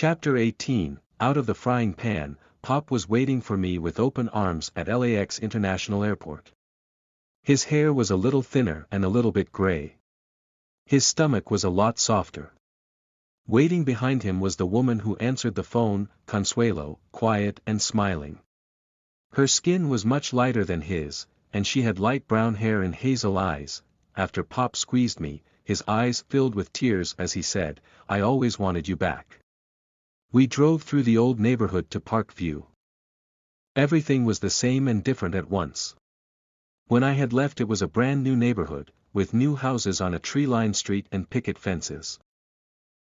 Chapter 18. Out of the frying pan, Pop was waiting for me with open arms at LAX International Airport. His hair was a little thinner and a little bit gray. His stomach was a lot softer. Waiting behind him was the woman who answered the phone, Consuelo, quiet and smiling. Her skin was much lighter than his, and she had light brown hair and hazel eyes. After Pop squeezed me, his eyes filled with tears as he said, "I always wanted you back." We drove through the old neighborhood to Parkview. Everything was the same and different at once. When I had left it was a brand new neighborhood, with new houses on a tree-lined street and picket fences.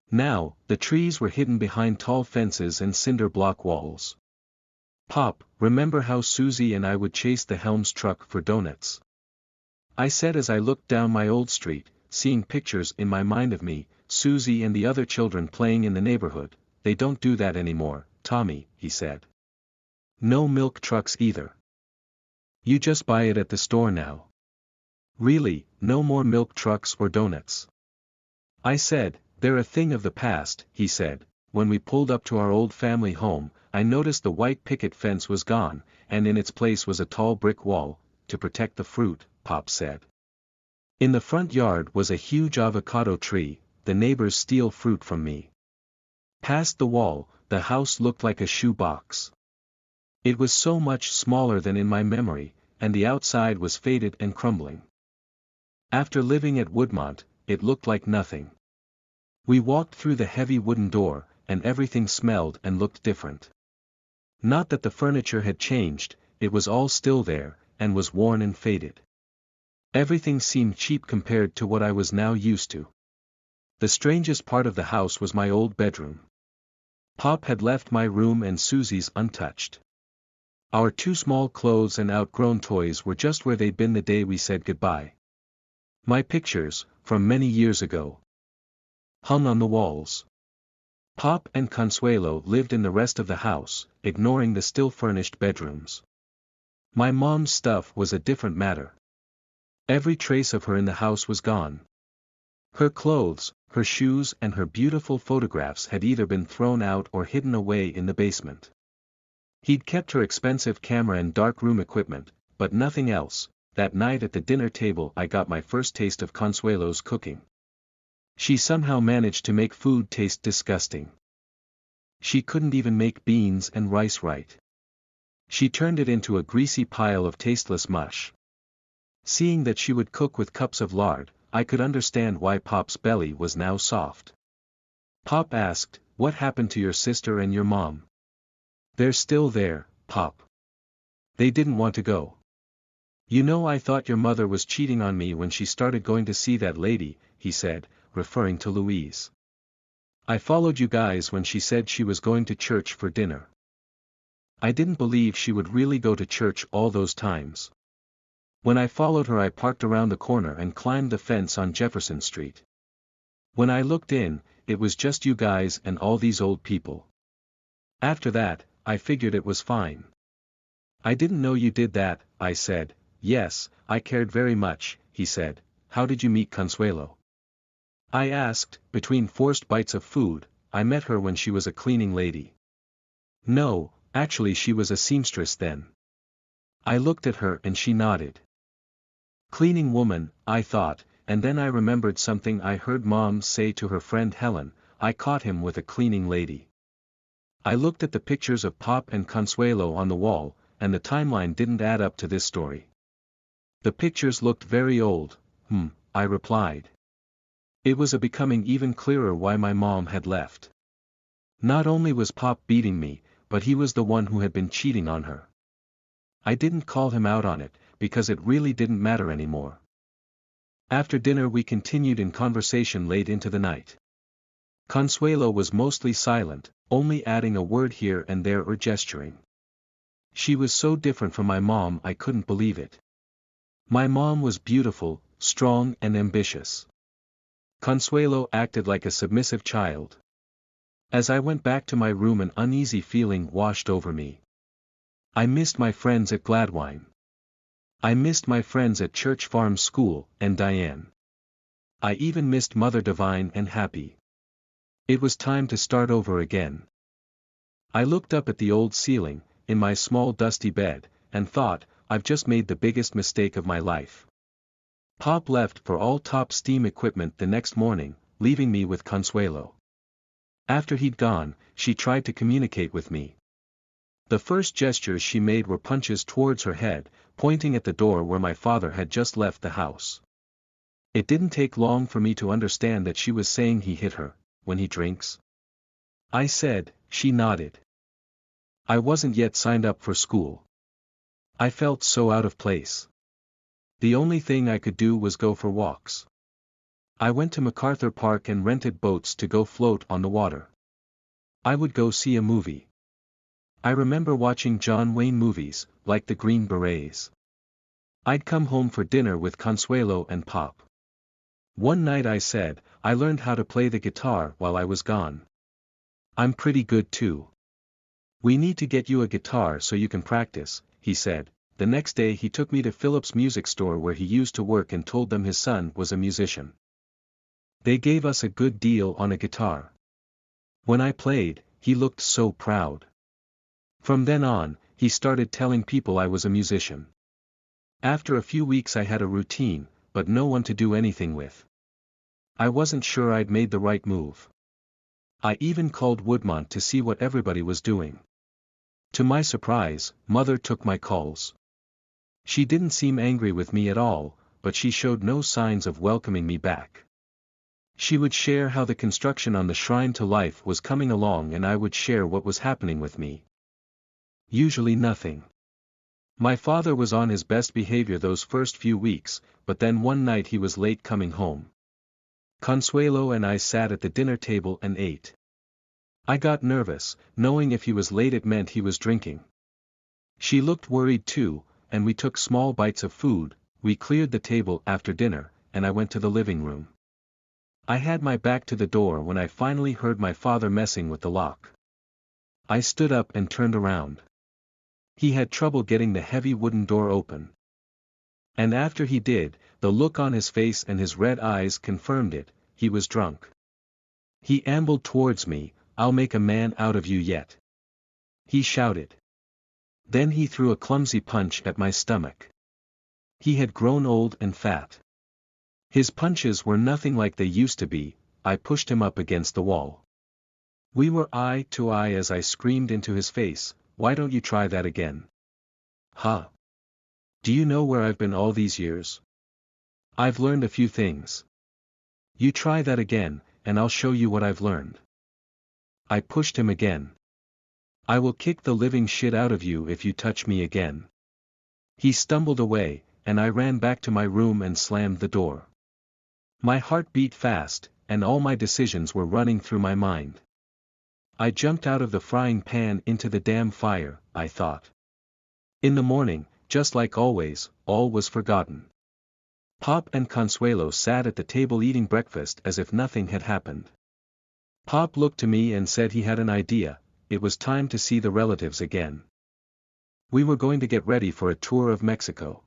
Now, the trees were hidden behind tall fences and cinder block walls. "Pop, remember how Susie and I would chase the Helms truck for donuts?" I said as I looked down my old street, seeing pictures in my mind of me, Susie and the other children playing in the neighborhood. "They don't do that anymore, Tommy," he said. "No milk trucks either. You just buy it at the store now." "Really, no more milk trucks or donuts?" I said, "They're a thing of the past," he said. When we pulled up to our old family home, I noticed the white picket fence was gone, and in its place was a tall brick wall, to protect the fruit, Pop said. In the front yard was a huge avocado tree. The neighbors steal fruit from me. Past the wall, the house looked like a shoe box. It was so much smaller than in my memory, and the outside was faded and crumbling. After living at Woodmont, it looked like nothing. We walked through the heavy wooden door, and everything smelled and looked different. Not that the furniture had changed, it was all still there, and was worn and faded. Everything seemed cheap compared to what I was now used to. The strangest part of the house was my old bedroom. Pop had left my room and Susie's untouched. Our two small clothes and outgrown toys were just where they'd been the day we said goodbye. My pictures, from many years ago, hung on the walls. Pop and Consuelo lived in the rest of the house, ignoring the still furnished bedrooms. My mom's stuff was a different matter. Every trace of her in the house was gone. Her clothes, her shoes and her beautiful photographs had either been thrown out or hidden away in the basement. He'd kept her expensive camera and darkroom equipment, but nothing else. That night at the dinner table I got my first taste of Consuelo's cooking. She somehow managed to make food taste disgusting. She couldn't even make beans and rice right. She turned it into a greasy pile of tasteless mush. Seeing that she would cook with cups of lard, I could understand why Pop's belly was now soft. Pop asked, "What happened to your sister and your mom?" "They're still there, Pop. They didn't want to go. You know, I thought your mother was cheating on me when she started going to see that lady," he said, referring to Louise. "I followed you guys when she said she was going to church for dinner. I didn't believe she would really go to church all those times. When I followed her I parked around the corner and climbed the fence on Jefferson Street. When I looked in, it was just you guys and all these old people. After that, I figured it was fine." "I didn't know you did that," I said. "Yes, I cared very much," he said. "How did you meet Consuelo?" I asked. "Between forced bites of food, I met her when she was a cleaning lady." "No, actually she was a seamstress then." I looked at her and she nodded. Cleaning woman, I thought, and then I remembered something I heard Mom say to her friend Helen. I caught him with a cleaning lady. I looked at the pictures of Pop and Consuelo on the wall, and the timeline didn't add up to this story. The pictures looked very old. I replied. It was becoming even clearer why my mom had left. Not only was Pop beating me, but he was the one who had been cheating on her. I didn't call him out on it, because it really didn't matter anymore. After dinner we continued in conversation late into the night. Consuelo was mostly silent, only adding a word here and there or gesturing. She was so different from my mom I couldn't believe it. My mom was beautiful, strong and ambitious. Consuelo acted like a submissive child. As I went back to my room an uneasy feeling washed over me. I missed my friends at Gladwine. I missed my friends at Church Farm School, and Diane. I even missed Mother Divine and Happy. It was time to start over again. I looked up at the old ceiling, in my small dusty bed, and thought, I've just made the biggest mistake of my life. Pop left for all top steam equipment the next morning, leaving me with Consuelo. After he'd gone, she tried to communicate with me. The first gestures she made were punches towards her head, pointing at the door where my father had just left the house. It didn't take long for me to understand that she was saying he hit her, when he drinks. I said, she nodded. I wasn't yet signed up for school. I felt so out of place. The only thing I could do was go for walks. I went to MacArthur Park and rented boats to go float on the water. I would go see a movie. I remember watching John Wayne movies, like the Green Berets. I'd come home for dinner with Consuelo and Pop. One night I said, I learned how to play the guitar while I was gone. I'm pretty good too. We need to get you a guitar so you can practice, he said. The next day he took me to Philip's music store where he used to work and told them his son was a musician. They gave us a good deal on a guitar. When I played, he looked so proud. From then on, he started telling people I was a musician. After a few weeks I had a routine, but no one to do anything with. I wasn't sure I'd made the right move. I even called Woodmont to see what everybody was doing. To my surprise, Mother took my calls. She didn't seem angry with me at all, but she showed no signs of welcoming me back. She would share how the construction on the Shrine to Life was coming along and I would share what was happening with me. Usually nothing. My father was on his best behavior those first few weeks, but then one night he was late coming home. Consuelo and I sat at the dinner table and ate. I got nervous, knowing if he was late it meant he was drinking. She looked worried too, and we took small bites of food. We cleared the table after dinner, and I went to the living room. I had my back to the door when I finally heard my father messing with the lock. I stood up and turned around. He had trouble getting the heavy wooden door open. And after he did, the look on his face and his red eyes confirmed it, he was drunk. He ambled towards me, I'll make a man out of you yet. He shouted. Then he threw a clumsy punch at my stomach. He had grown old and fat. His punches were nothing like they used to be. I pushed him up against the wall. We were eye to eye as I screamed into his face, why don't you try that again? Huh? Do you know where I've been all these years? I've learned a few things. You try that again, and I'll show you what I've learned. I pushed him again. I will kick the living shit out of you if you touch me again. He stumbled away, and I ran back to my room and slammed the door. My heart beat fast, and all my decisions were running through my mind. I jumped out of the frying pan into the damn fire, I thought. In the morning, just like always, all was forgotten. Pop and Consuelo sat at the table eating breakfast as if nothing had happened. Pop looked to me and said he had an idea, it was time to see the relatives again. We were going to get ready for a tour of Mexico.